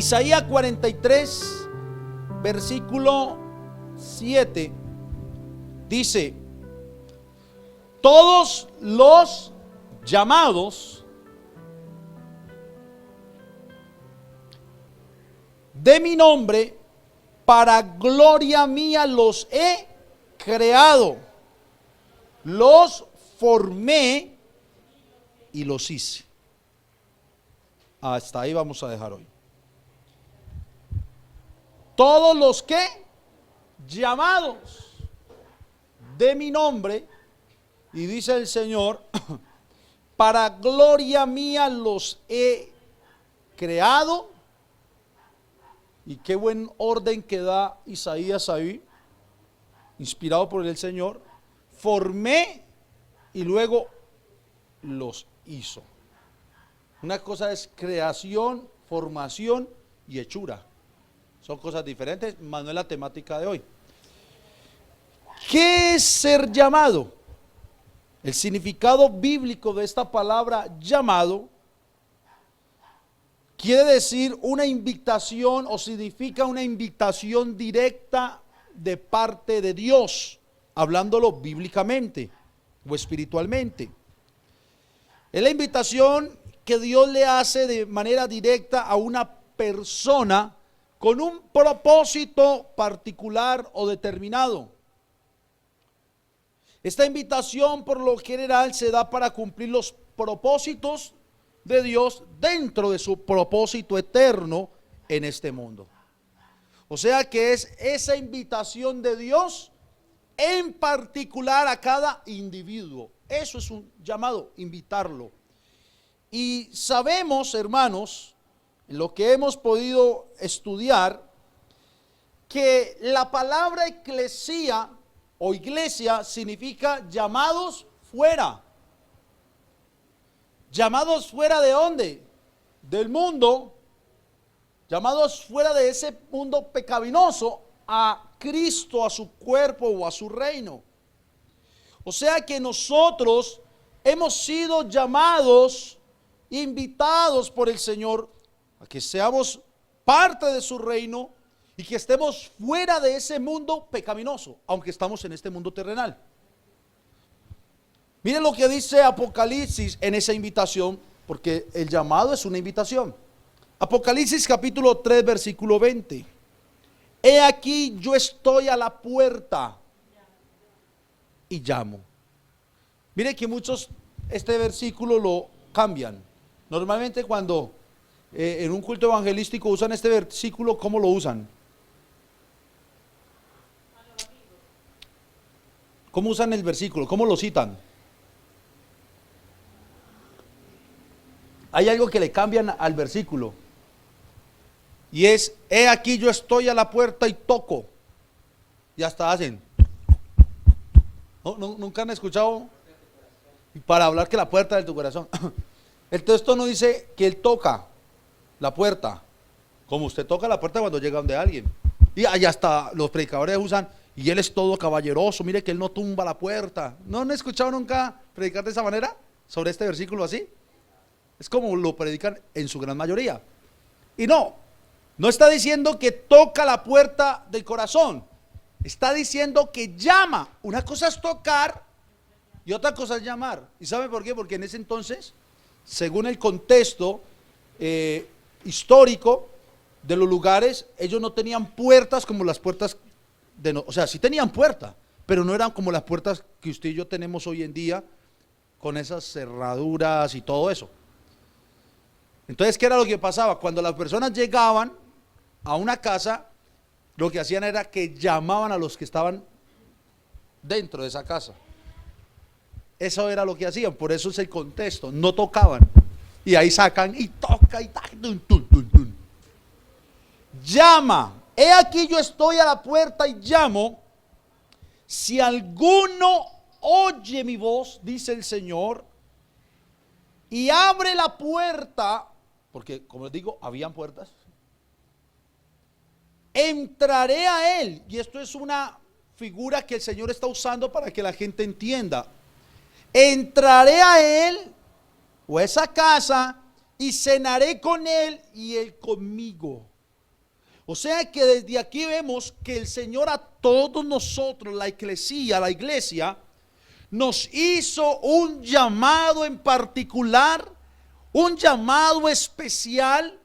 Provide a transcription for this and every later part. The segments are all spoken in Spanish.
Isaías 43, versículo 7, dice: todos los llamados de mi nombre, para gloria mía los he creado, los formé y los hice. Hasta ahí vamos a dejar hoy. Todos los que llamados de mi nombre, y dice el Señor, para gloria mía los he creado. Y qué buen orden que da Isaías ahí, inspirado por el Señor. Formé y luego los hizo. Una cosa es creación, formación y hechura. Son cosas diferentes, más no es la temática de hoy. ¿Qué es ser llamado? El significado bíblico de esta palabra llamado quiere decir una invitación, o significa una invitación directa de parte de Dios, hablándolo bíblicamente o espiritualmente. Es la invitación que Dios le hace de manera directa a una persona con un propósito particular o determinado. Esta invitación por lo general se da para cumplir los propósitos de Dios dentro de su propósito eterno en este mundo. O sea que es esa invitación de Dios en particular a cada individuo. Eso es un llamado, invitarlo. Y sabemos, hermanos, en lo que hemos podido estudiar, que la palabra eclesía o iglesia significa llamados fuera. ¿Llamados fuera de dónde? Del mundo. Llamados fuera de ese mundo pecaminoso a Cristo, a su cuerpo o a su reino. O sea que nosotros hemos sido llamados, invitados por el Señor a que seamos parte de su reino y que estemos fuera de ese mundo pecaminoso, aunque estamos en este mundo terrenal. Miren lo que dice Apocalipsis en esa invitación, porque el llamado es una invitación. Apocalipsis capítulo 3, versículo 20. He aquí yo estoy a la puerta y llamo. Mire que muchos este versículo lo cambian. Normalmente cuando en un culto evangelístico usan este versículo, ¿cómo lo usan? ¿Cómo usan el versículo? ¿Cómo lo citan? Hay algo que le cambian al versículo, y es: he aquí yo estoy a la puerta y toco. Y hasta hacen. ¿Nunca han escuchado? Para hablar que la puerta de tu corazón. El texto no dice que él toca la puerta, como usted toca la puerta cuando llega donde alguien. Y allá hasta los predicadores usan: y él es todo caballeroso, mire que él no tumba la puerta. ¿No han escuchado nunca predicar de esa manera sobre este versículo así? Es como lo predican en su gran mayoría. Y no está diciendo que toca la puerta del corazón. Está diciendo que llama. Una cosa es tocar y otra cosa es llamar. ¿Y sabe por qué? Porque en ese entonces, según el contexto histórico de los lugares, ellos no tenían puertas como las puertas o sea, sí tenían puerta, pero no eran como las puertas que usted y yo tenemos hoy en día, con esas cerraduras y todo eso. Entonces, ¿qué era lo que pasaba? Cuando las personas llegaban a una casa, lo que hacían era que llamaban a los que estaban dentro de esa casa. Eso era lo que hacían, por eso es el contexto, no tocaban. Y ahí sacan y toca y tum, tum, tum, tum. Llama. He aquí yo estoy a la puerta y llamo. Si alguno oye mi voz, dice el Señor, y abre la puerta, porque como les digo, habían puertas, entraré a él. Y esto es una figura que el Señor está usando para que la gente entienda. Entraré a él o a esa casa y cenaré con él y él conmigo. O sea que desde aquí vemos que el Señor a todos nosotros, la iglesia, nos hizo un llamado en particular, un llamado especial,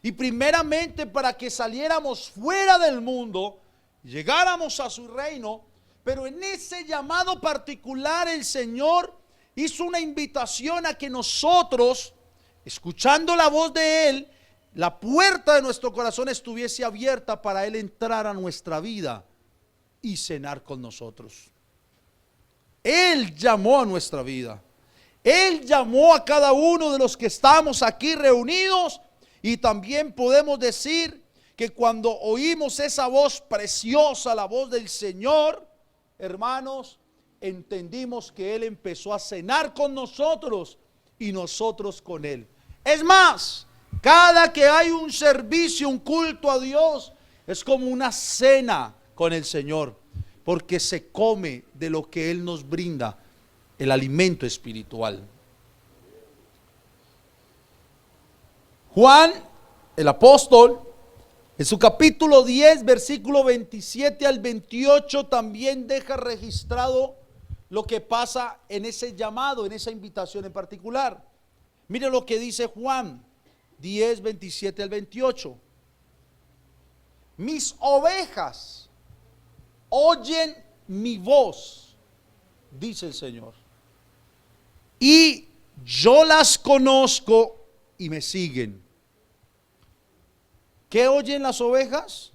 y primeramente para que saliéramos fuera del mundo, llegáramos a su reino. Pero en ese llamado particular el Señor hizo una invitación a que nosotros, escuchando la voz de Él, la puerta de nuestro corazón estuviese abierta para Él entrar a nuestra vida y cenar con nosotros. Él llamó a nuestra vida. Él llamó a cada uno de los que estamos aquí reunidos, y también podemos decir que cuando oímos esa voz preciosa, la voz del Señor, hermanos, entendimos que Él empezó a cenar con nosotros y nosotros con Él. Es más, cada que hay un servicio, un culto a Dios, es como una cena con el Señor, porque se come de lo que Él nos brinda, el alimento espiritual. Juan, el apóstol, en su capítulo 10, versículo 27 al 28, también deja registrado lo que pasa en ese llamado, en esa invitación en particular. Mire lo que dice Juan 10, 27 al 28. Mis ovejas oyen mi voz, dice el Señor, y yo las conozco y me siguen. ¿Qué oyen las ovejas?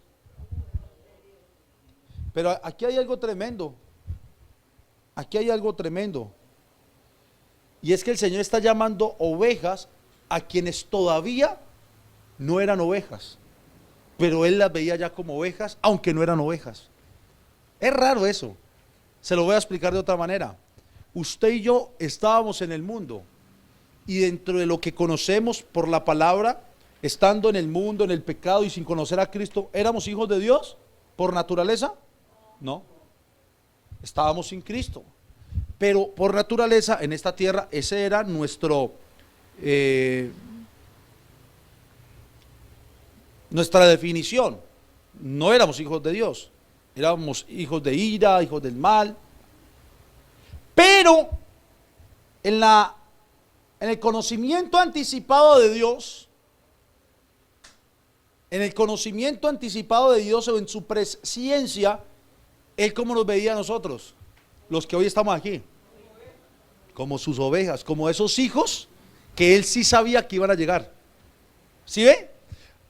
Pero aquí hay algo tremendo. Aquí hay algo tremendo. Y es que el Señor está llamando ovejas a quienes todavía no eran ovejas, pero Él las veía ya como ovejas, aunque no eran ovejas. Es raro eso. Se lo voy a explicar de otra manera. Usted y yo estábamos en el mundo, y dentro de lo que conocemos por la palabra, estando en el mundo, en el pecado y sin conocer a Cristo, ¿éramos hijos de Dios por naturaleza? No. Estábamos sin Cristo. Pero por naturaleza en esta tierra, ese era nuestra definición. No éramos hijos de Dios, éramos hijos de ira, hijos del mal. Pero en el conocimiento anticipado de Dios, o en su presciencia, Él como nos veía a nosotros, los que hoy estamos aquí, como sus ovejas, como esos hijos que Él sí sabía que iban a llegar. ¿Sí ve?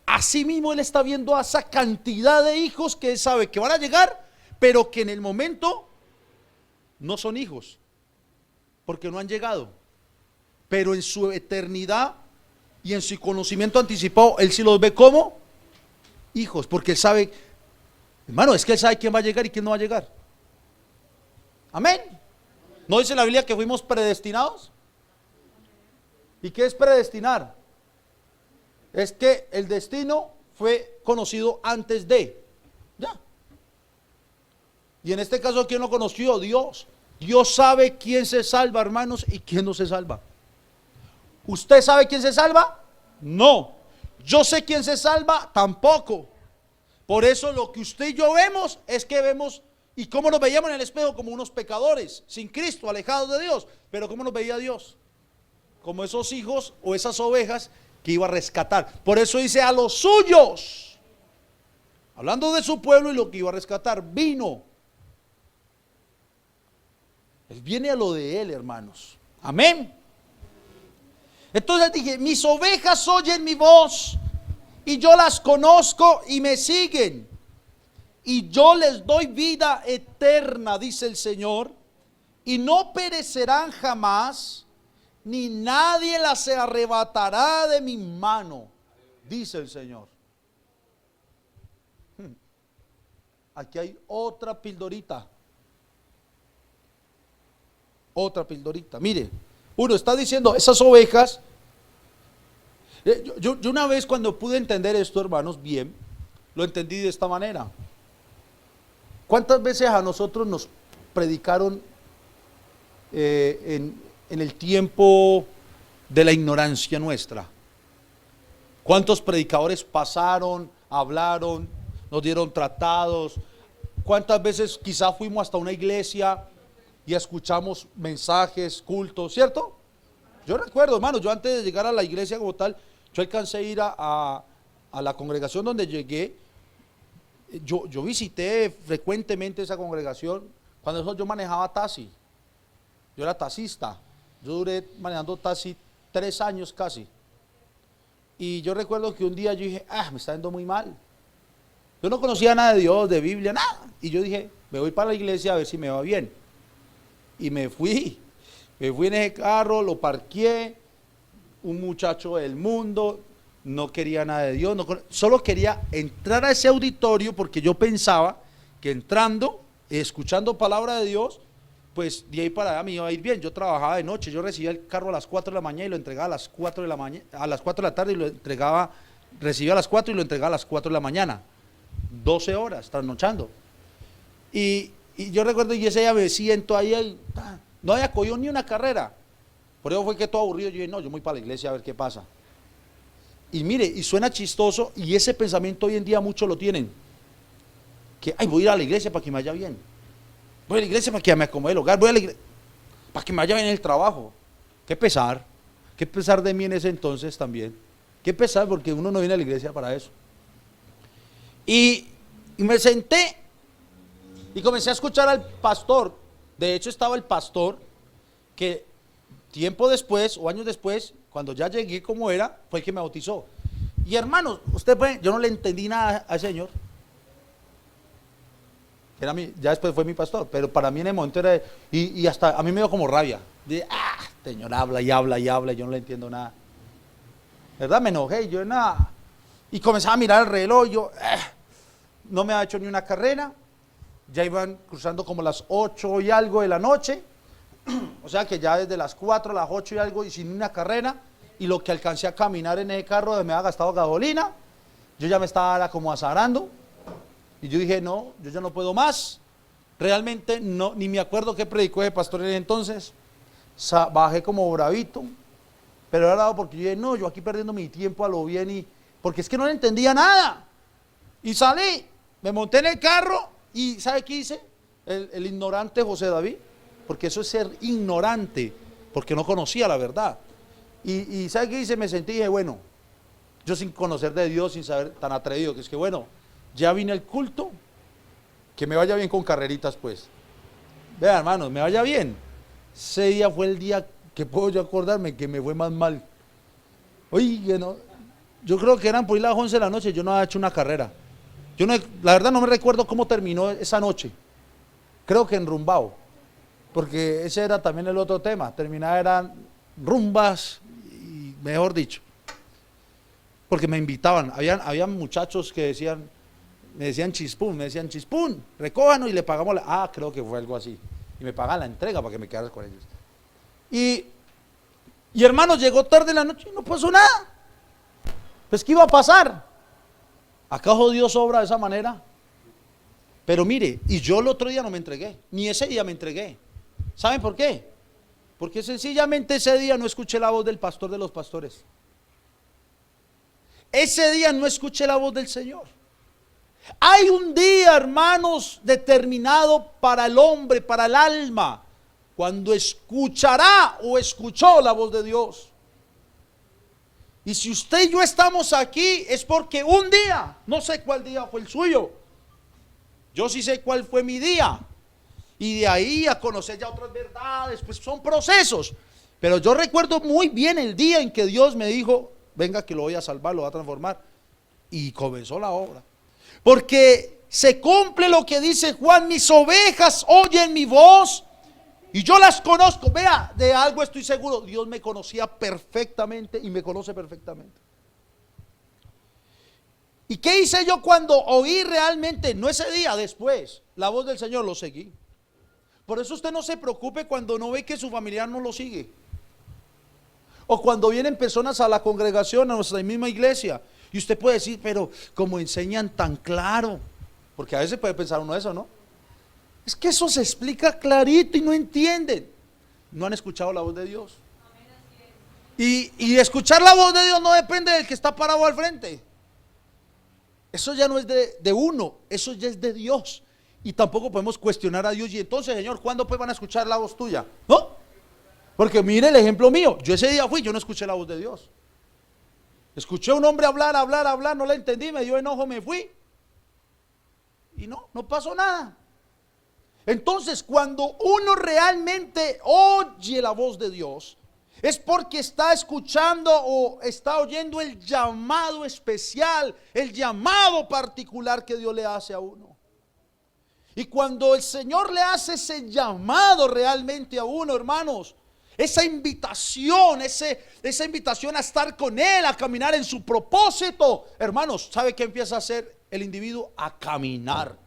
Así mismo Él está viendo a esa cantidad de hijos que Él sabe que van a llegar, pero que en el momento no son hijos, porque no han llegado. Pero en su eternidad y en su conocimiento anticipado, Él sí los ve como hijos, porque Él sabe, hermano, es que Él sabe quién va a llegar y quién no va a llegar. Amén. ¿No dice la Biblia que fuimos predestinados? ¿Y qué es predestinar? Es que el destino fue conocido antes de. Ya. Y en este caso, ¿quién lo conoció? Dios. Dios sabe quién se salva, hermanos, y quién no se salva. ¿Usted sabe quién se salva? No. Yo sé quién se salva, tampoco. Por eso lo que usted y yo vemos es que vemos, y cómo nos veíamos en el espejo, como unos pecadores, sin Cristo, alejados de Dios. Pero ¿cómo nos veía Dios? Como esos hijos o esas ovejas que iba a rescatar. Por eso dice a los suyos, hablando de su pueblo y lo que iba a rescatar, vino. Él viene a lo de Él, hermanos. Amén. Entonces dije, mis ovejas oyen mi voz, y yo las conozco y me siguen, y yo les doy vida eterna, dice el Señor, y no perecerán jamás, ni nadie las arrebatará de mi mano, dice el Señor. Aquí hay otra pildorita. Otra pildorita. Mire, uno está diciendo, esas ovejas. Yo una vez cuando pude entender esto, hermanos, bien, lo entendí de esta manera. ¿Cuántas veces a nosotros nos predicaron en el tiempo de la ignorancia nuestra? ¿Cuántos predicadores pasaron hablaron, nos dieron tratados. ¿Cuántas veces quizá fuimos hasta una iglesia y escuchamos mensajes, cultos, ¿cierto? Yo recuerdo, hermano, yo antes de llegar a la iglesia como tal, yo alcancé a ir a la congregación donde llegué. Yo visité frecuentemente esa congregación. Cuando eso yo manejaba taxi, yo era taxista. Yo duré manejando taxi 3 años casi. Y yo recuerdo que un día yo dije, me está yendo muy mal. Yo no conocía nada de Dios, de Biblia, nada. Y yo dije, me voy para la iglesia a ver si me va bien. Y me fui en ese carro, lo parqué. Un muchacho del mundo, no quería nada de Dios, solo quería entrar a ese auditorio porque yo pensaba que entrando, escuchando palabra de Dios, pues de ahí para allá me iba a ir bien. Yo trabajaba de noche, yo recibía el carro a las 4 de la mañana y lo entregaba a las 4 de la mañana, a las 4 de la tarde y lo entregaba, recibía a las 4 y lo entregaba a las 4 de la mañana. 12 horas, trasnochando. Y yo recuerdo, y ese día me siento ahí, no había cogido ni una carrera. Por eso fue que todo aburrido, yo dije, no, yo voy para la iglesia a ver qué pasa. Y mire, y suena chistoso, y ese pensamiento hoy en día muchos lo tienen. Que, voy a ir a la iglesia para que me vaya bien. Voy a la iglesia para que me acomode el hogar, voy a la iglesia para que me vaya bien en el trabajo. Qué pesar de mí en ese entonces también. Qué pesar, porque uno no viene a la iglesia para eso. Y me senté y comencé a escuchar al pastor. De hecho estaba el pastor que tiempo después o años después, cuando ya llegué como era, fue el que me bautizó. Y hermanos, yo no le entendí nada al Señor. Ya después fue mi pastor, pero para mí en el momento era, y hasta a mí me dio como rabia. Dije, Señor, habla y habla y habla, y yo no le entiendo nada. ¿Verdad? Me enojé, yo nada. Y comenzaba a mirar el reloj, yo, no me había hecho ni una carrera, ya iban cruzando como las 8 y algo de la noche, o sea que ya desde las 4 a las 8 y algo y sin una carrera, y lo que alcancé a caminar en ese carro me había gastado gasolina, yo ya me estaba como azarando, y yo dije, no, yo ya no puedo más, realmente no, ni me acuerdo qué predicó el pastor en ese entonces, bajé como bravito, pero era dado porque yo dije, no, yo aquí perdiendo mi tiempo a lo bien, porque es que no le entendía nada, y salí, me monté en el carro, y ¿sabe qué hice? El ignorante José David, porque eso es ser ignorante, porque no conocía la verdad. Y ¿sabe qué hice? Me sentí y dije, bueno, yo sin conocer de Dios, sin saber, tan atrevido, que es que bueno, ya vine al culto, que me vaya bien con carreritas pues. Vean hermanos, me vaya bien. Ese día fue el día que puedo yo acordarme que me fue más mal. Oye, no, yo creo que eran por ahí las 11 de la noche, yo no había hecho una carrera. La verdad no me recuerdo cómo terminó esa noche. Creo que enrumbado, porque ese era también el otro tema. Terminaba eran rumbas, y mejor dicho, porque me invitaban. Habían muchachos que me decían chispún, recójanos y le pagamos creo que fue algo así. Y me pagaban la entrega para que me quedara con ellos. Y hermanos, llegó tarde la noche y no pasó nada. Pues ¿qué iba a pasar? ¿Acaso Dios obra de esa manera? Pero mire, y yo el otro día no me entregué, ni ese día me entregué. ¿Saben por qué? Porque sencillamente ese día no escuché la voz del pastor de los pastores. Ese día no escuché la voz del Señor. Hay un día, hermanos, determinado para el hombre, para el alma, cuando escuchará o escuchó la voz de Dios. Y si usted y yo estamos aquí es porque un día, no sé cuál día fue el suyo, yo sí sé cuál fue mi día, y de ahí a conocer ya otras verdades, pues son procesos, pero yo recuerdo muy bien el día en que Dios me dijo, venga que lo voy a salvar, lo voy a transformar, y comenzó la obra, porque se cumple lo que dice Juan, mis ovejas oyen mi voz, y yo las conozco. Vea, de algo estoy seguro, Dios me conocía perfectamente y me conoce perfectamente. ¿Y qué hice yo cuando oí realmente, no ese día, después, la voz del Señor? Lo seguí. Por eso usted no se preocupe cuando no ve que su familiar no lo sigue. O cuando vienen personas a la congregación, a nuestra misma iglesia, y usted puede decir, pero como enseñan tan claro, porque a veces puede pensar uno eso, ¿no? Es que eso se explica clarito y no entienden. No han escuchado la voz de Dios. Y escuchar la voz de Dios no depende del que está parado al frente. Eso ya no es de uno, eso ya es de Dios. Y tampoco podemos cuestionar a Dios. Y entonces, Señor, ¿cuándo pues van a escuchar la voz tuya? ¿No? Porque mire el ejemplo mío. Yo ese día fui, yo no escuché la voz de Dios. Escuché a un hombre hablar, no le entendí, me dio enojo, me fui. Y no pasó nada. Entonces, cuando uno realmente oye la voz de Dios, es porque está escuchando o está oyendo el llamado especial, el llamado particular que Dios le hace a uno. Y cuando el Señor le hace ese llamado realmente a uno, hermanos, esa invitación a estar con Él, a caminar en su propósito, hermanos, ¿sabe qué empieza a hacer el individuo? A caminar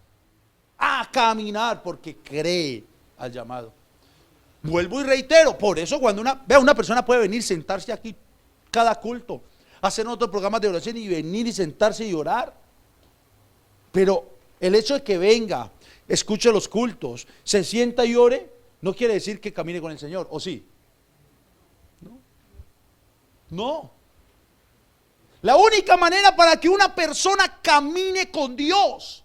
porque cree al llamado. Vuelvo y reitero, por eso cuando una persona puede venir, sentarse aquí cada culto, hacer otros programas de oración y venir y sentarse y orar, pero el hecho de que venga, escuche los cultos, se sienta y ore, no quiere decir que camine con el Señor, ¿o sí? No. La única manera para que una persona camine con Dios,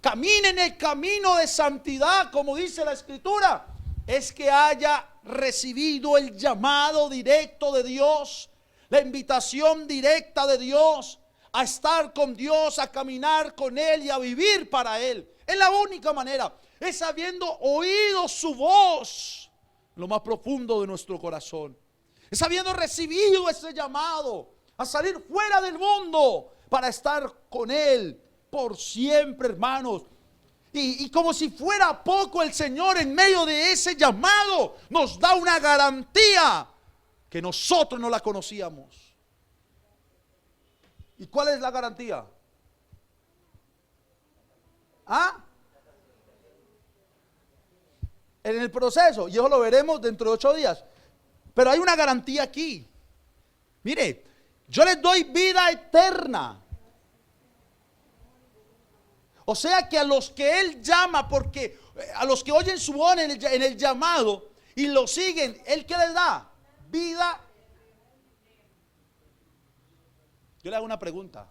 camine en el camino de santidad, como dice la Escritura, es que haya recibido el llamado directo de Dios, la invitación directa de Dios a estar con Dios, a caminar con Él y a vivir para Él. Es la única manera, es habiendo oído su voz, lo más profundo de nuestro corazón, es habiendo recibido ese llamado a salir fuera del mundo para estar con Él por siempre, hermanos. Y como si fuera poco, el Señor en medio de ese llamado nos da una garantía que nosotros no la conocíamos. ¿Y cuál es la garantía? En el proceso, y eso lo veremos dentro de 8 días. Pero hay una garantía aquí. Mire, yo les doy vida eterna. O sea que a los que Él llama, porque a los que oyen su voz en el llamado y lo siguen, ¿Él qué les da? Vida. Yo le hago una pregunta.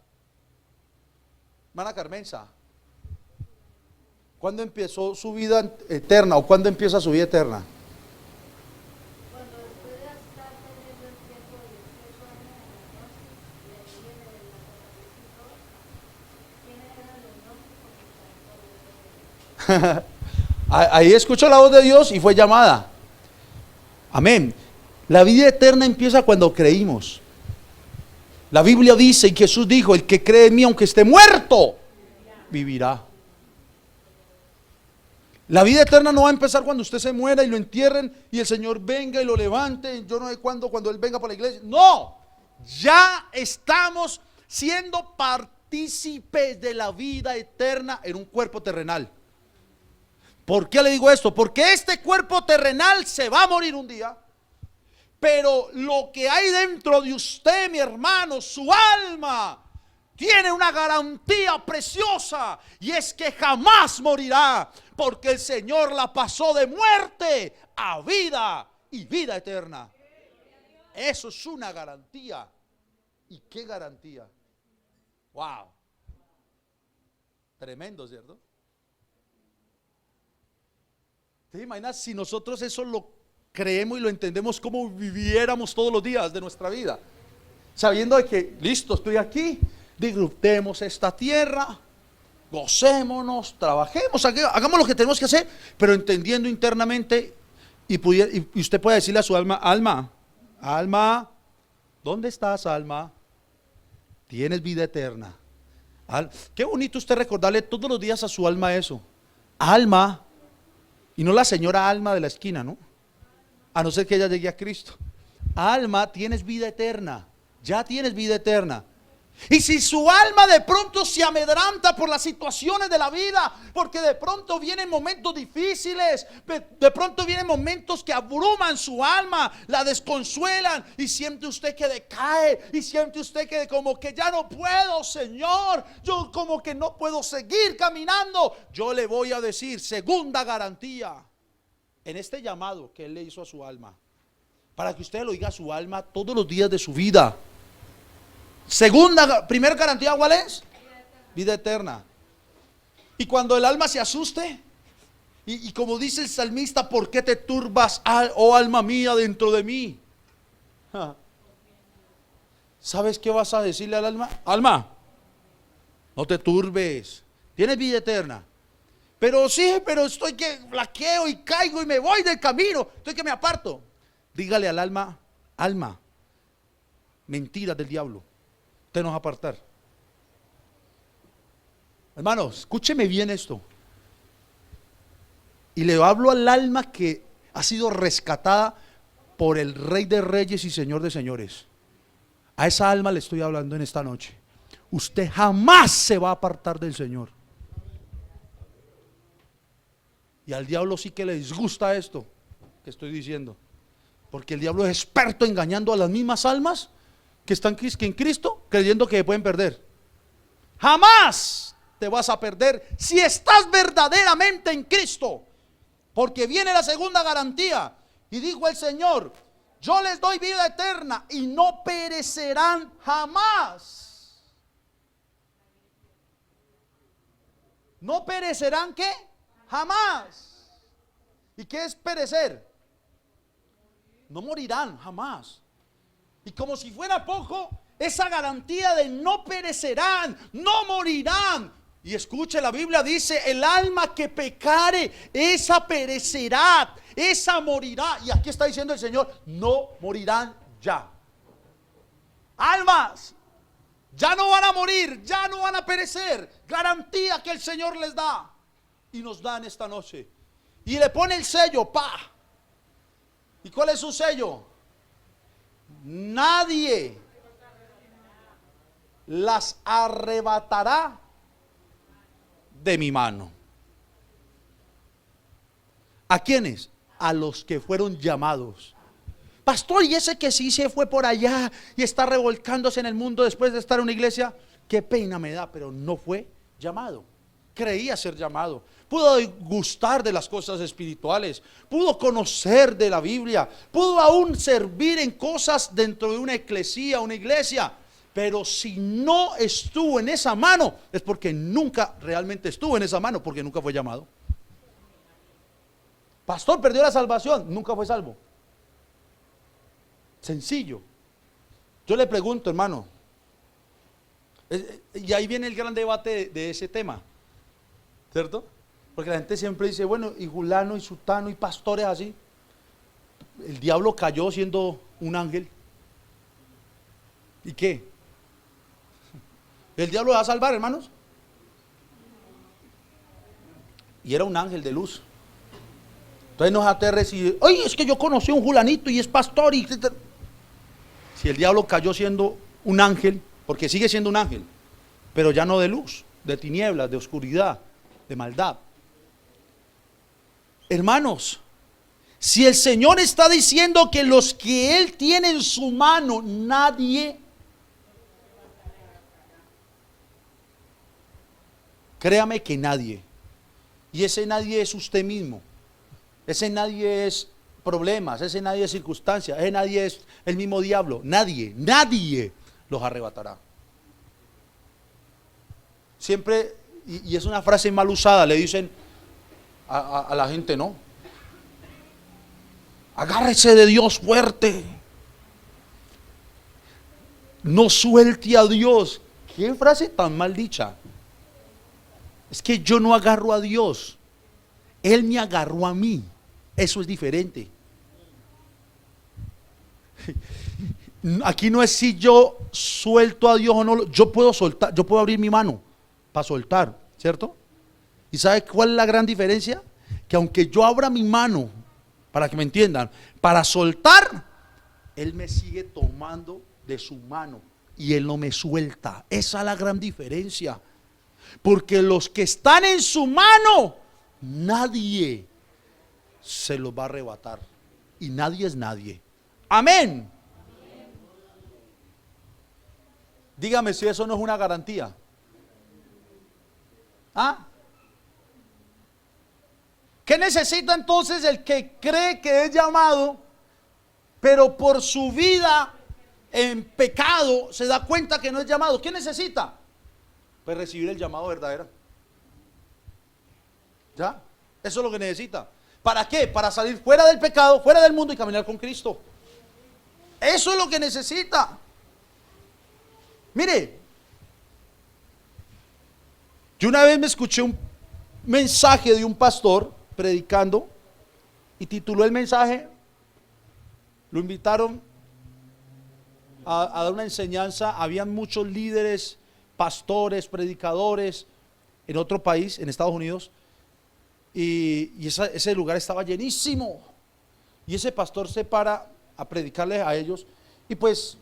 Hermana Carmenza, ¿cuándo empezó su vida eterna o cuándo empieza su vida eterna? Cuando pueda estar teniendo el tiempo de descanso en la noche, y ahí viene de la ¿quiénes eran los nombres? Ahí escuchó la voz de Dios y fue llamada. Amén. La vida eterna empieza cuando creímos. La Biblia dice, y Jesús dijo, el que cree en mí aunque esté muerto, vivirá. La vida eterna no va a empezar cuando usted se muera y lo entierren y el Señor venga y lo levante, yo no sé cuándo, cuando Él venga por la iglesia. No, ya estamos siendo partícipes de la vida eterna en un cuerpo terrenal. ¿Por qué le digo esto? Porque este cuerpo terrenal se va a morir un día, pero lo que hay dentro de usted, mi hermano, su alma, tiene una garantía preciosa, y es que jamás morirá, porque el Señor la pasó de muerte a vida y vida eterna. Eso es una garantía. ¿Y qué garantía? Wow. Tremendo, ¿cierto? ¿Te imaginas si nosotros eso lo creemos y lo entendemos, como viviéramos todos los días de nuestra vida? Sabiendo de que, listo, estoy aquí, disfrutemos esta tierra, gocémonos, trabajemos, hagamos lo que tenemos que hacer, pero entendiendo internamente y usted puede decirle a su alma, alma, ¿dónde estás, alma? Tienes vida eterna. Qué bonito usted recordarle todos los días a su alma eso. Alma, y no la señora Alma de la esquina, ¿no? A no ser que ella llegue a Cristo. Alma, tienes vida eterna. Ya tienes vida eterna. Y si su alma de pronto se amedranta por las situaciones de la vida, porque de pronto vienen momentos difíciles, de pronto vienen momentos que abruman su alma, la desconsuelan, y siente usted que decae, y siente usted que como que ya no puedo, Señor, yo como que no puedo seguir caminando. Yo le voy a decir, segunda garantía en este llamado que Él le hizo a su alma, para que usted lo diga a su alma todos los días de su vida. Primera garantía, ¿cuál es? vida eterna. Y cuando el alma se asuste, y como dice el salmista, ¿por qué te turbas, oh alma mía, dentro de mí? ¿Sabes qué vas a decirle al alma? Alma, no te turbes, tienes vida eterna. Pero sí, pero estoy que flaqueo y caigo y me voy del camino, estoy que me aparto. Dígale al alma, alma, mentiras del diablo, te nos va a apartar. Hermanos, escúcheme bien esto. Y le hablo al alma que ha sido rescatada por el Rey de Reyes y Señor de Señores. A esa alma le estoy hablando en esta noche. Usted jamás se va a apartar del Señor. Y al diablo sí que le disgusta esto que estoy diciendo. Porque el diablo es experto engañando a las mismas almas que están en Cristo, creyendo que pueden perder. Jamás te vas a perder si estás verdaderamente en Cristo. Porque viene la segunda garantía. Y dijo el Señor: yo les doy vida eterna y no perecerán jamás. ¿No perecerán qué? Jamás. ¿Y qué es perecer? No morirán jamás. Y como si fuera poco, esa garantía de no perecerán, no morirán. Y escuche, la Biblia dice: el alma que pecare, esa perecerá, esa morirá. Y aquí está diciendo el Señor: no morirán ya. Almas, ya no van a morir, ya no van a perecer. Garantía que el Señor les da. Y nos da en esta noche. Y le pone el sello, pa. ¿Y cuál es su sello? Nadie las arrebatará de mi mano. ¿A quiénes? A los que fueron llamados. Pastor, y ese que sí se fue por allá y está revolcándose en el mundo después de estar en una iglesia, qué pena me da, pero no fue llamado. Creía ser llamado, pudo gustar de las cosas espirituales, pudo conocer de la Biblia, pudo aún servir en cosas dentro de una eclesía, una iglesia. Pero si no estuvo en esa mano, es porque nunca realmente estuvo en esa mano, porque nunca fue llamado. Pastor, perdió la salvación, nunca fue salvo. Sencillo. Yo le pregunto, hermano, y ahí viene el gran debate de ese tema, ¿cierto? Porque la gente siempre dice, bueno, y fulano y sutano y pastores así. El diablo cayó siendo un ángel. ¿Y qué? ¿El diablo va a salvar, hermanos? Y era un ángel de luz. Entonces nos aterres y, oye, es que yo conocí a un fulanito y es pastor. Si el diablo cayó siendo un ángel, porque sigue siendo un ángel, pero ya no de luz, de tinieblas, de oscuridad, de maldad. Hermanos, si el Señor está diciendo que los que Él tiene en su mano, nadie, créame que nadie, y ese nadie es usted mismo, ese nadie es problemas, ese nadie es circunstancias, ese nadie es el mismo diablo, nadie los arrebatará. Siempre, y es una frase mal usada, le dicen a la gente, no, agárrese de Dios fuerte, no suelte a Dios. ¿Qué frase tan mal dicha? Es que yo no agarro a Dios, Él me agarró a mí. Eso es diferente. Aquí no es si yo suelto a Dios o no. Yo puedo soltar, yo puedo abrir mi mano para soltar, ¿cierto? ¿Y sabe cuál es la gran diferencia? Que aunque yo abra mi mano, para que me entiendan, para soltar, Él me sigue tomando de su mano y Él no me suelta. Esa es la gran diferencia. Porque los que están en su mano, nadie se los va a arrebatar. Y nadie es nadie. Amén. Dígame si eso no es una garantía. ¿Ah? ¿Qué necesita entonces el que cree que es llamado, pero por su vida en pecado se da cuenta que no es llamado? ¿Qué necesita? Pues recibir el llamado verdadero. ¿Ya? Eso es lo que necesita. ¿Para qué? Para salir fuera del pecado, fuera del mundo y caminar con Cristo. Eso es lo que necesita. Mire, yo una vez me escuché un mensaje de un pastor predicando y tituló el mensaje, lo invitaron a dar una enseñanza. Habían muchos líderes, pastores, predicadores en otro país, en Estados Unidos, y ese lugar estaba llenísimo. Y ese pastor se para a predicarles a ellos y pues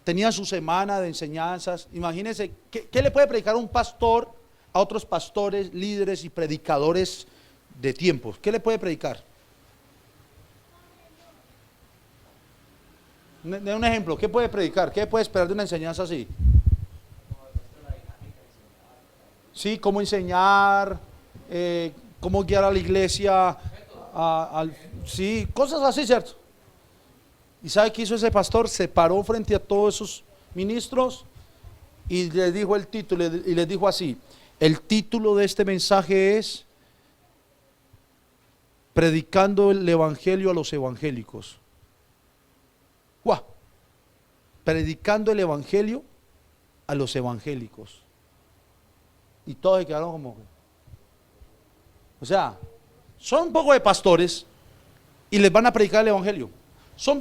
tenía su semana de enseñanzas. Imagínense, ¿qué le puede predicar un pastor a otros pastores, líderes y predicadores de tiempos? ¿Qué le puede predicar? De un ejemplo, ¿qué puede predicar? ¿Qué puede esperar de una enseñanza así? Sí, cómo enseñar, cómo guiar a la iglesia, sí, cosas así, ¿cierto? ¿Y sabe qué hizo ese pastor? Se paró frente a todos esos ministros y les dijo el título, y les dijo así: el título de este mensaje es Predicando el Evangelio a los evangélicos. ¡Guau! Predicando el Evangelio a los evangélicos. Y todos se quedaron como, o sea, son un poco de pastores y les van a predicar el Evangelio. Son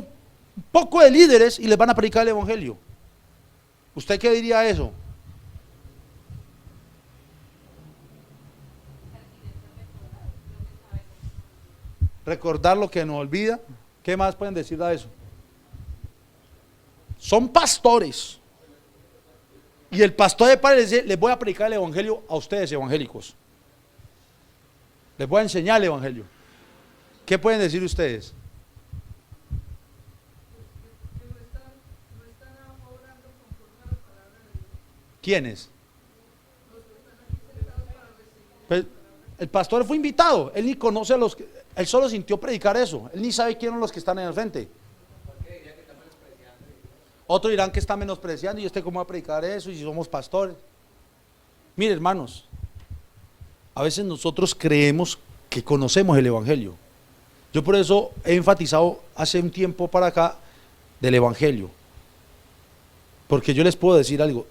un poco de líderes y les van a predicar el Evangelio. ¿Usted qué diría a eso? Recordar lo que nos olvida. ¿Qué más pueden decir a eso? Son pastores. Y el pastor de padre dice: les voy a predicar el Evangelio a ustedes, evangélicos. Les voy a enseñar el Evangelio. ¿Qué pueden decir ustedes? ¿Quiénes? Pues, el pastor fue invitado. Él ni conoce a los que, él solo sintió predicar eso. Él ni sabe quiénes son los que están en el frente. Otros dirán que está menospreciando, y cómo va a predicar eso, y si somos pastores. Mire, hermanos, a veces nosotros creemos que conocemos el Evangelio. Yo por eso he enfatizado hace un tiempo para acá del Evangelio, porque yo les puedo decir algo.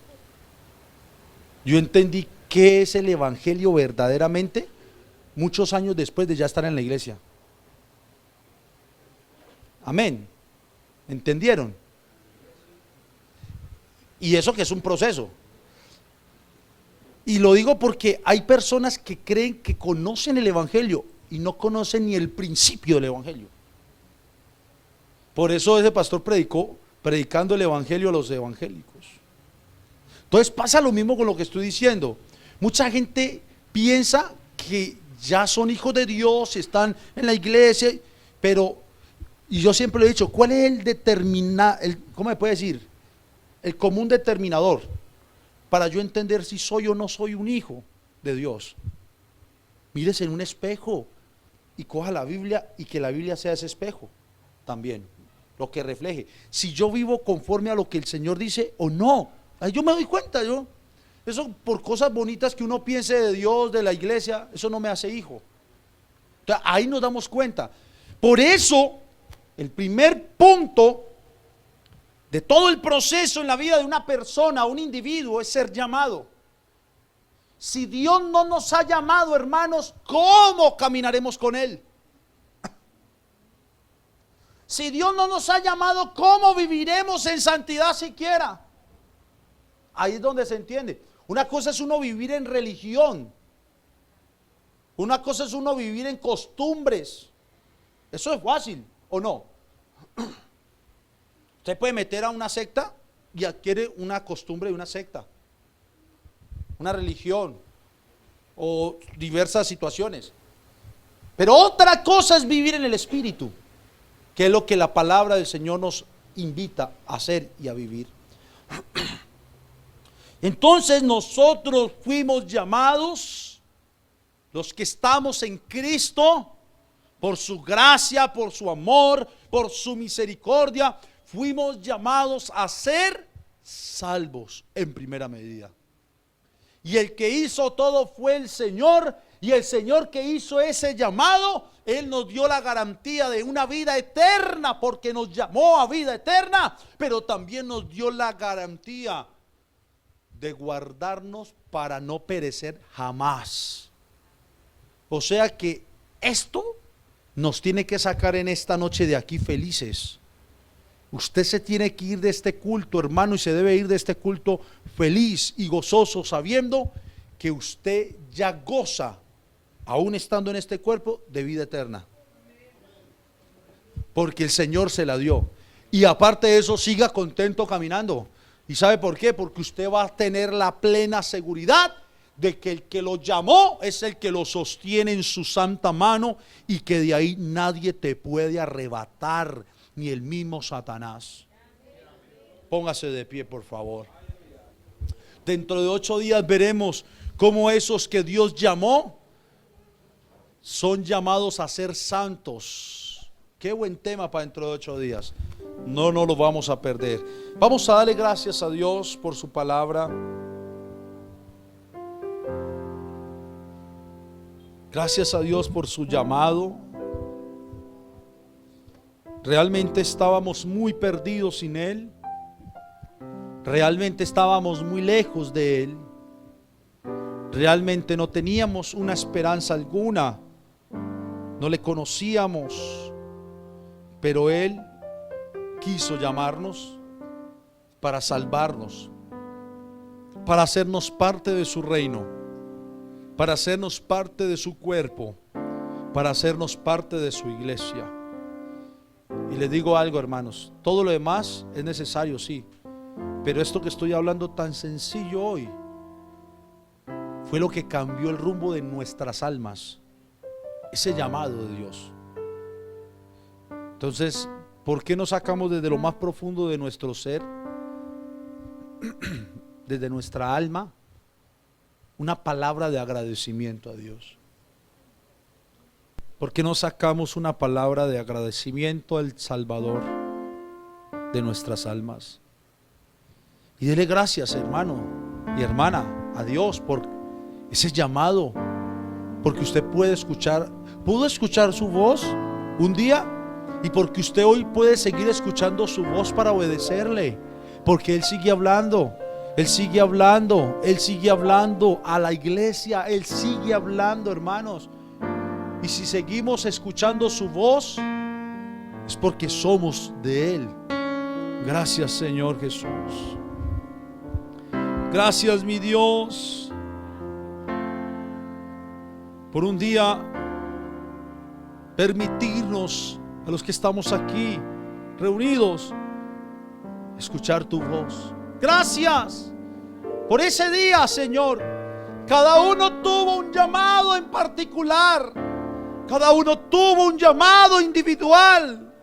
Yo entendí qué es el Evangelio verdaderamente muchos años después de ya estar en la iglesia. Amén. ¿Entendieron? Y eso que es un proceso. Y lo digo porque hay personas que creen que conocen el Evangelio y no conocen ni el principio del Evangelio. Por eso ese pastor predicó, predicando el Evangelio a los evangélicos. Entonces pasa lo mismo con lo que estoy diciendo. Mucha gente piensa que ya son hijos de Dios, están en la iglesia, pero, y yo siempre lo he dicho, ¿cuál es cómo me puede decir? El común determinador para yo entender si soy o no soy un hijo de Dios. Mírese en un espejo y coja la Biblia, y que la Biblia sea ese espejo también, lo que refleje si yo vivo conforme a lo que el Señor dice o no. Ahí yo me doy cuenta. Eso, por cosas bonitas que uno piense de Dios, de la iglesia, eso no me hace hijo. Entonces, ahí nos damos cuenta. Por eso el primer punto de todo el proceso en la vida de una persona, un individuo, es ser llamado. Si Dios no nos ha llamado, hermanos, ¿cómo caminaremos con Él? Si Dios no nos ha llamado, ¿cómo viviremos en santidad siquiera? Ahí es donde se entiende. Una cosa es uno vivir en religión. Una cosa es uno vivir en costumbres. Eso es fácil, ¿o no? Usted puede meter a una secta y adquiere una costumbre de una secta, una religión o diversas situaciones. Pero otra cosa es vivir en el Espíritu, que es lo que la palabra del Señor nos invita a hacer y a vivir. Entonces nosotros fuimos llamados, los que estamos en Cristo, por su gracia, por su amor, por su misericordia, fuimos llamados a ser salvos en primera medida. Y el que hizo todo fue el Señor. Y el Señor que hizo ese llamado, Él nos dio la garantía de una vida eterna, porque nos llamó a vida eterna, pero también nos dio la garantía de guardarnos para no perecer jamás. O sea que esto nos tiene que sacar en esta noche de aquí felices. Usted se tiene que ir de este culto, hermano, y se debe ir de este culto feliz y gozoso, sabiendo que usted ya goza, aún estando en este cuerpo, de vida eterna, porque el Señor se la dio. Y aparte de eso, siga contento caminando. ¿Y sabe por qué? Porque usted va a tener la plena seguridad de que el que lo llamó es el que lo sostiene en su santa mano, y que de ahí nadie te puede arrebatar, ni el mismo Satanás. Póngase de pie, por favor. Dentro de 8 días veremos cómo esos que Dios llamó son llamados a ser santos. Qué buen tema para dentro de 8 días. No lo vamos a perder. Vamos a darle gracias a Dios por su palabra. Gracias a Dios por su llamado. Realmente estábamos muy perdidos sin Él. Realmente estábamos muy lejos de Él. Realmente no teníamos una esperanza alguna. No le conocíamos. Pero Él quiso llamarnos para salvarnos, para hacernos parte de su reino, para hacernos parte de su cuerpo, para hacernos parte de su iglesia. Y les digo algo, hermanos, todo lo demás es necesario, sí, pero esto que estoy hablando tan sencillo hoy fue lo que cambió el rumbo de nuestras almas, ese llamado de Dios. Entonces, ¿por qué no sacamos desde lo más profundo de nuestro ser, desde nuestra alma, una palabra de agradecimiento a Dios? ¿Por qué no sacamos una palabra de agradecimiento al Salvador de nuestras almas? Y dele gracias, hermano y hermana, a Dios por ese llamado, porque usted pudo escuchar su voz un día, y porque usted hoy puede seguir escuchando su voz para obedecerle, porque Él sigue hablando. Él sigue hablando, Él sigue hablando a la iglesia, Él sigue hablando, hermanos. Y si seguimos escuchando su voz, es porque somos de Él. Gracias, Señor Jesús. Gracias, mi Dios, por un día permitirnos a los que estamos aquí reunidos escuchar tu voz. Gracias por ese día, Señor. Cada uno tuvo un llamado en particular. Cada uno tuvo un llamado individual.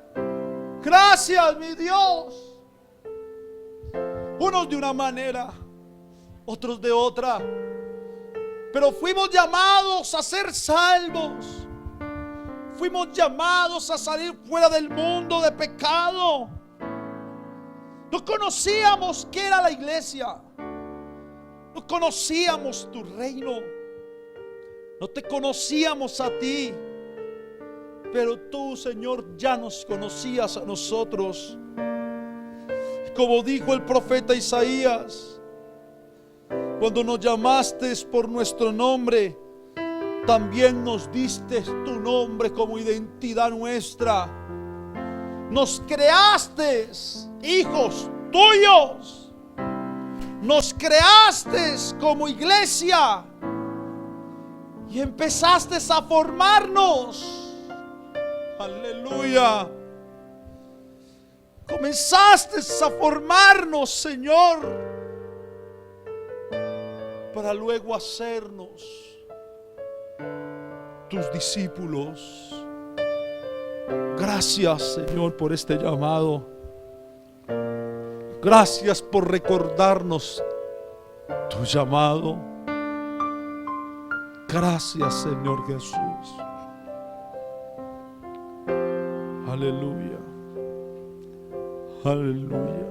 Gracias, mi Dios. Unos de una manera, otros de otra, pero fuimos llamados a ser salvos. Fuimos llamados a salir fuera del mundo de pecado. No conocíamos qué era la iglesia. No conocíamos tu reino. No te conocíamos a ti. Pero tú, Señor, ya nos conocías a nosotros. Como dijo el profeta Isaías, cuando nos llamaste por nuestro nombre, también nos diste tu nombre como identidad nuestra. Nos creaste hijos tuyos. Nos creaste como iglesia y empezaste a formarnos. Aleluya. Comenzaste a formarnos, Señor, para luego hacernos tus discípulos. Gracias, Señor, por este llamado. Gracias por recordarnos tu llamado. Gracias, Señor Jesús. Aleluya. Aleluya.